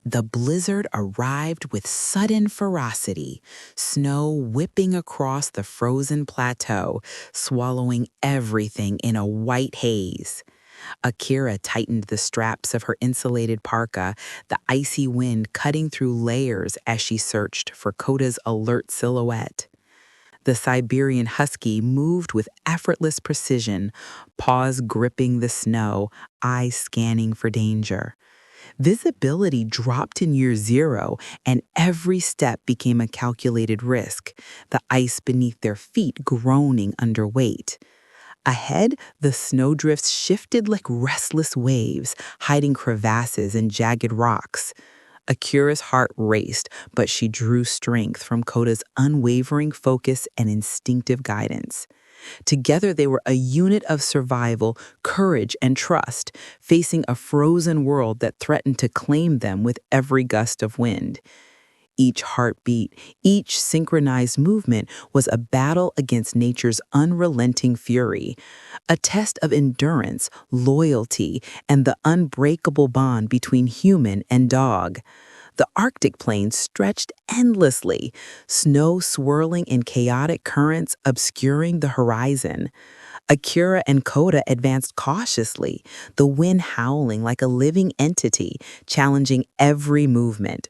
The blizzard arrived with sudden ferocity, snow whipping across the frozen plateau, swallowing everything in a white haze. Akira tightened the straps of her insulated parka, the icy wind cutting through layers as she searched for Koda's alert silhouette. The Siberian Husky moved with effortless precision, paws gripping the snow, eyes scanning for danger. Visibility dropped to near zero, and every step became a calculated risk, the ice beneath their feet groaning under weight. Ahead, the snowdrifts shifted like restless waves, hiding crevasses and jagged rocks. Akira's heart raced, but she drew strength from Koda's unwavering focus and instinctive guidance. Together, they were a unit of survival, courage, and trust, facing a frozen world that threatened to claim them with every gust of wind. Each heartbeat, each synchronized movement was a battle against nature's unrelenting fury, a test of endurance, loyalty, and the unbreakable bond between human and dog. The Arctic plains stretched endlessly, snow swirling in chaotic currents obscuring the horizon. Akira and Koda advanced cautiously, the wind howling like a living entity, challenging every movement.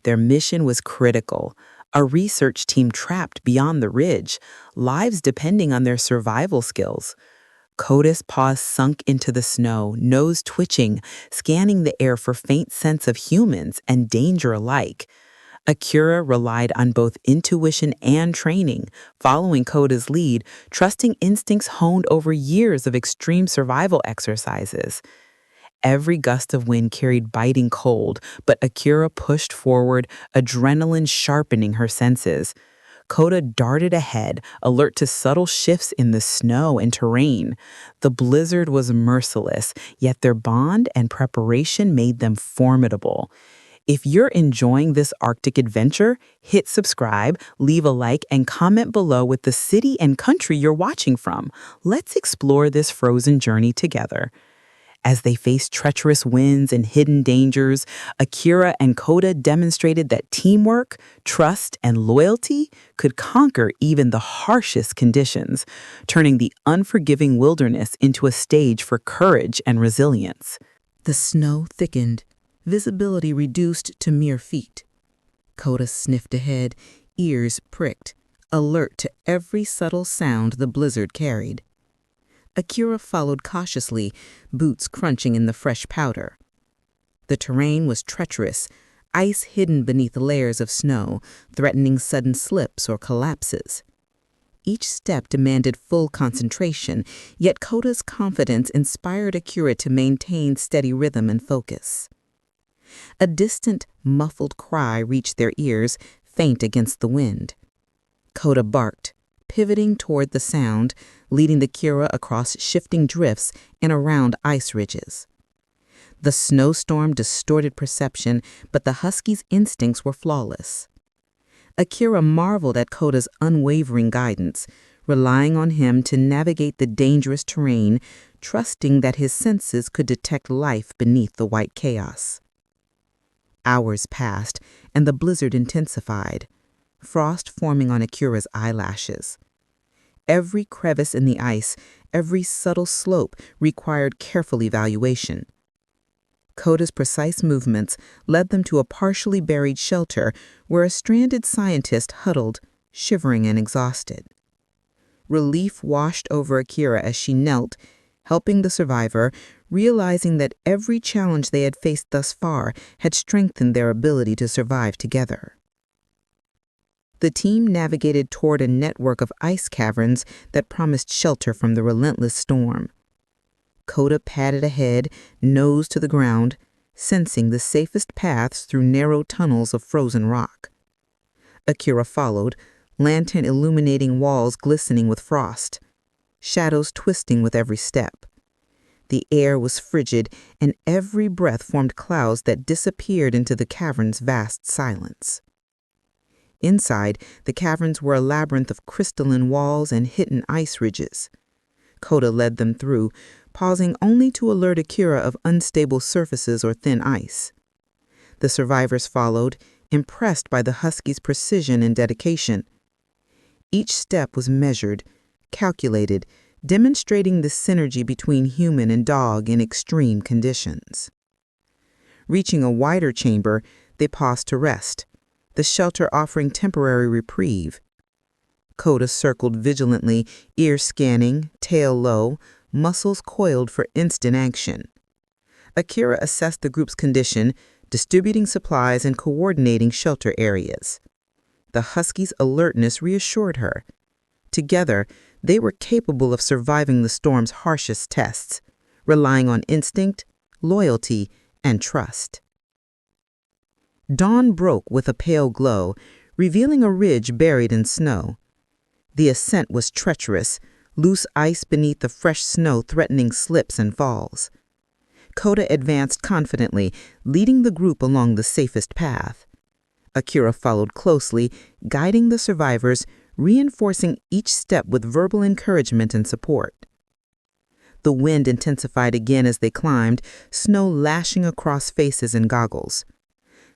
Their mission was critical. A research team trapped beyond the ridge, lives depending on their survival skills. Koda's paws sunk into the snow, nose twitching, scanning the air for faint sense of humans and danger alike. Akira relied on both intuition and training, following Koda's lead, trusting instincts honed over years of extreme survival exercises. Every gust of wind carried biting cold, but Akira pushed forward, adrenaline sharpening her senses. Koda darted ahead, alert to subtle shifts in the snow and terrain. The blizzard was merciless, yet their bond and preparation made them formidable. If you're enjoying this Arctic adventure, hit subscribe, leave a like, and comment below with the city and country you're watching from. Let's explore this frozen journey together. As they faced treacherous winds and hidden dangers, Akira and Koda demonstrated that teamwork, trust, and loyalty could conquer even the harshest conditions, turning the unforgiving wilderness into a stage for courage and resilience. The snow thickened, visibility reduced to mere feet. Koda sniffed ahead, ears pricked, alert to every subtle sound the blizzard carried. Akira followed cautiously, boots crunching in the fresh powder. The terrain was treacherous, ice hidden beneath layers of snow, threatening sudden slips or collapses. Each step demanded full concentration, yet Koda's confidence inspired Akira to maintain steady rhythm and focus. A distant, muffled cry reached their ears, faint against the wind. Koda barked, pivoting toward the sound, leading the Akira across shifting drifts and around ice ridges. The snowstorm distorted perception, but the husky's instincts were flawless. Akira marveled at Koda's unwavering guidance, relying on him to navigate the dangerous terrain, trusting that his senses could detect life beneath the white chaos. Hours passed, and the blizzard intensified, frost forming on Akira's eyelashes. Every crevice in the ice, every subtle slope required careful evaluation. Koda's precise movements led them to a partially buried shelter where a stranded scientist huddled, shivering and exhausted. Relief washed over Akira as she knelt, helping the survivor, realizing that every challenge they had faced thus far had strengthened their ability to survive together. The team navigated toward a network of ice caverns that promised shelter from the relentless storm. Koda padded ahead, nose to the ground, sensing the safest paths through narrow tunnels of frozen rock. Akira followed, lantern illuminating walls glistening with frost, shadows twisting with every step. The air was frigid, and every breath formed clouds that disappeared into the cavern's vast silence. Inside, the caverns were a labyrinth of crystalline walls and hidden ice ridges. Koda led them through, pausing only to alert Akira of unstable surfaces or thin ice. The survivors followed, impressed by the Husky's precision and dedication. Each step was measured, calculated, demonstrating the synergy between human and dog in extreme conditions. Reaching a wider chamber, they paused to rest, the shelter offering temporary reprieve. Koda circled vigilantly, ears scanning, tail low, muscles coiled for instant action. Akira assessed the group's condition, distributing supplies and coordinating shelter areas. The Husky's alertness reassured her. Together, they were capable of surviving the storm's harshest tests, relying on instinct, loyalty, and trust. Dawn broke with a pale glow, revealing a ridge buried in snow. The ascent was treacherous, loose ice beneath the fresh snow threatening slips and falls. Koda advanced confidently, leading the group along the safest path. Akira followed closely, guiding the survivors, reinforcing each step with verbal encouragement and support. The wind intensified again as they climbed, snow lashing across faces and goggles.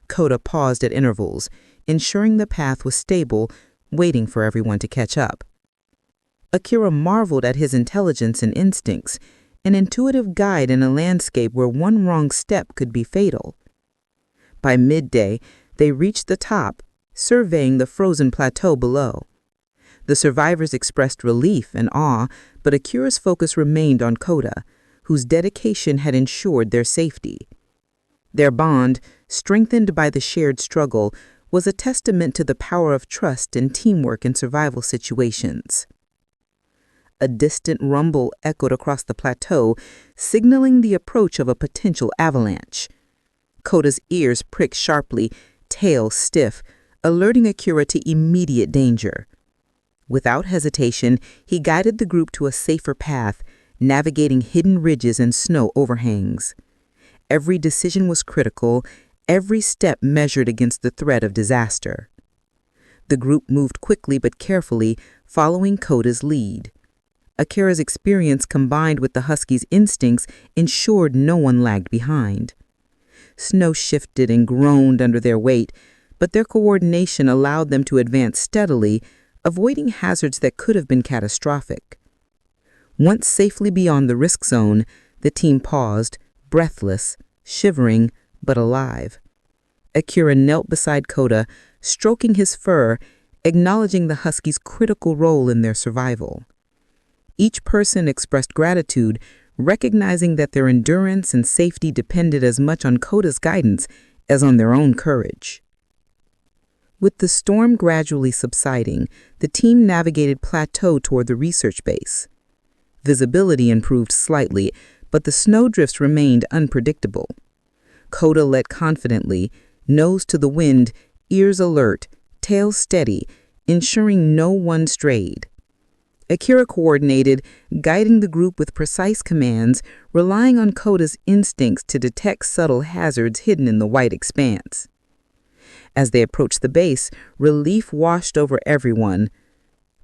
Koda paused at intervals, ensuring the path was stable, waiting for everyone to catch up. Akira marveled at his intelligence and instincts, an intuitive guide in a landscape where one wrong step could be fatal. By midday, they reached the top, surveying the frozen plateau below. The survivors expressed relief and awe, but Akira's focus remained on Koda, whose dedication had ensured their safety. Their bond, strengthened by the shared struggle, was a testament to the power of trust and teamwork in survival situations. A distant rumble echoed across the plateau, signaling the approach of a potential avalanche. Koda's ears pricked sharply, tail stiff, alerting Akira to immediate danger. Without hesitation, he guided the group to a safer path, navigating hidden ridges and snow overhangs. Every decision was critical, every step measured against the threat of disaster. The group moved quickly but carefully, following Koda's lead. Akira's experience combined with the Husky's instincts ensured no one lagged behind. Snow shifted and groaned under their weight, but their coordination allowed them to advance steadily, avoiding hazards that could have been catastrophic. Once safely beyond the risk zone, the team paused, breathless, shivering, but alive. Akira knelt beside Koda, stroking his fur, acknowledging the Husky's critical role in their survival. Each person expressed gratitude, recognizing that their endurance and safety depended as much on Koda's guidance as on their own courage. With the storm gradually subsiding, the team navigated plateau toward the research base. Visibility improved slightly, but the snowdrifts remained unpredictable. Koda led confidently, nose to the wind, ears alert, tail steady, ensuring no one strayed. Akira coordinated, guiding the group with precise commands, relying on Koda's instincts to detect subtle hazards hidden in the white expanse. As they approached the base, relief washed over everyone.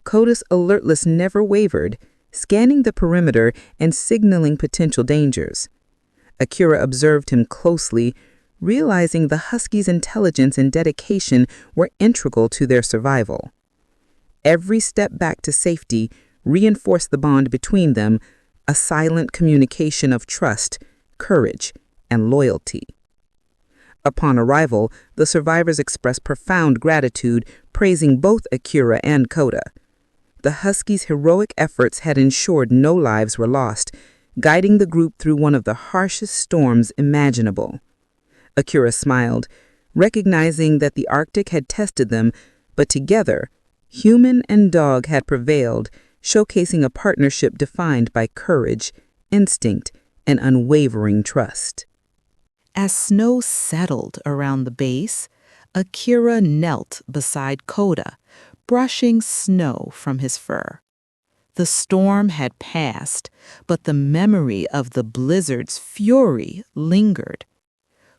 Koda's alertness never wavered, scanning the perimeter and signaling potential dangers. Akira observed him closely, realizing the Husky's intelligence and dedication were integral to their survival. Every step back to safety reinforced the bond between them, a silent communication of trust, courage, and loyalty. Upon arrival, the survivors expressed profound gratitude, praising both Akira and Koda. The Husky's heroic efforts had ensured no lives were lost, guiding the group through one of the harshest storms imaginable. Akira smiled, recognizing that the Arctic had tested them, but together, human and dog had prevailed, showcasing a partnership defined by courage, instinct, and unwavering trust. As snow settled around the base, Akira knelt beside Koda, brushing snow from his fur. The storm had passed, but the memory of the blizzard's fury lingered.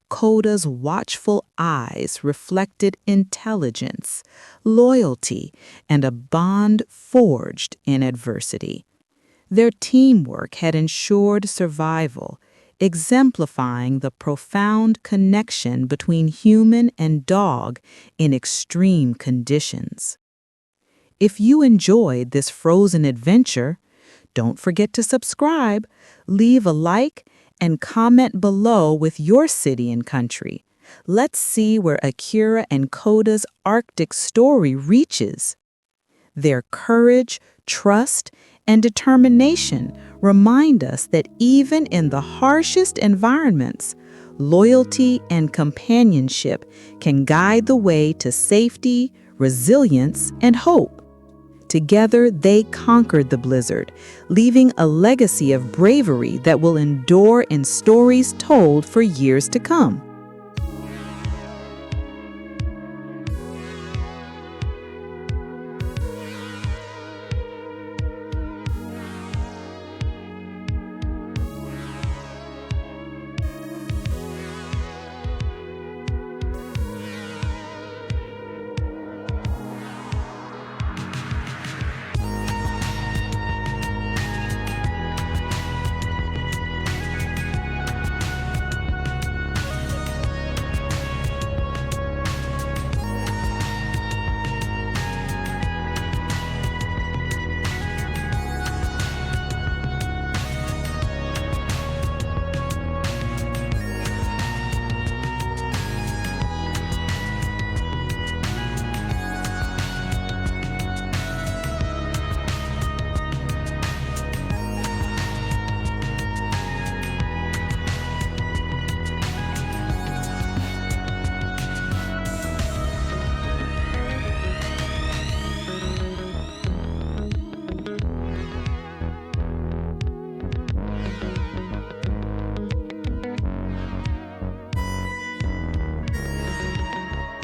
Koda's watchful eyes reflected intelligence, loyalty, and a bond forged in adversity. Their teamwork had ensured survival, exemplifying the profound connection between human and dog in extreme conditions. If you enjoyed this frozen adventure, don't forget to subscribe, leave a like, and comment below with your city and country. Let's see where Akira and Koda's Arctic story reaches. Their courage, trust, and determination remind us that even in the harshest environments, loyalty and companionship can guide the way to safety, resilience, and hope. Together, they conquered the blizzard, leaving a legacy of bravery that will endure in stories told for years to come.